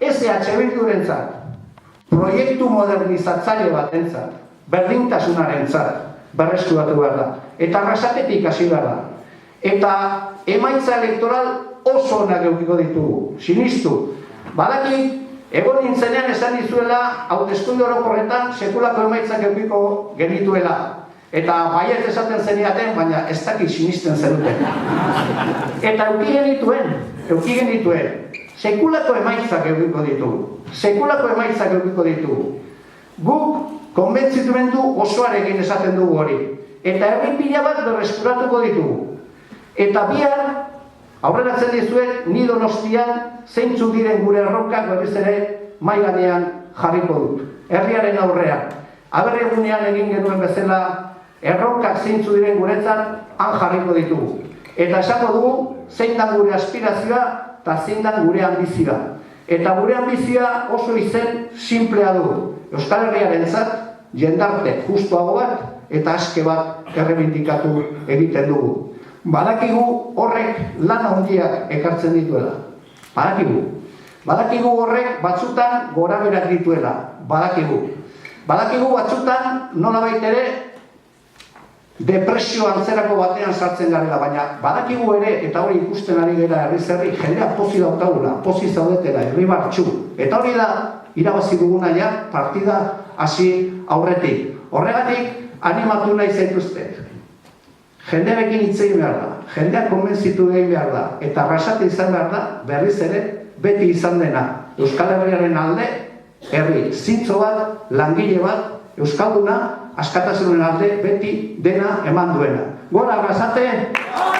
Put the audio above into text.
EH Bildurentzat, proiektu modernizatzaile batentzat, berdintasunarentzat berreskuratu behar da. Eta Arrasatetik hasi behar da. Eta emaitza elektoral oso onak edukiko ditugu, sinistu. Badaki, egon nintzenean esan dizuela, hauteskunde orokorretan sekulako emaitzak edukiko genituela. Eta baiet esaten zeniaten, baina ez dakit sinisten zenuten. Eta euki genituen, sekulako emaitzak edukiko ditugu. Sekulako emaitzak edukiko ditugu. Guk konbentzitumendu osoarekin esaten dugu hori. Eta herri pila bat berreskuratuko ditugu. Eta bihar, aurreratzen dizuet, ni Donostian zeintzuk diren gure erronkak berriz ere mahai gainean jarriko dut. Herriaren aurrean. Aberregunean egin genuen bezala, erronkak zeintzuk diren guretzat, han jarriko ditugu. Eta esango dugu, zein da gure aspirazioa eta zein da gure ambizioa. Eta gure ambizioa oso izen simplea du. Euskal Herriarentzat jendarte justuago bat eta aske bat errebindikatu egiten dugu. Badakigu horrek lan handiak ekartzen dituela. Badakigu horrek batzutan gorabeherak dituela. Badakigu batzutan nolabait ere depresio antzerako batean sartzen garela, baina badakigu ere, eta hori ikusten ari gara herriz herri, jendea pozi daukagula, pozi zaudetela, irribartsu. Eta hori da, irabazi duguna ja, partida hasi aurretik. Horregatik, animatu nahi zaituztet. Jendearekin hitz egin behar da, jendea konbentzitu egin behar da, eta Arrasate izan behar da, berriz ere, beti izan dena. Euskal Herriaren alde, herri zintzo bat, langile bat, euskalduna, askatasunen alde, beti dena eman duena. Gora Arrasate!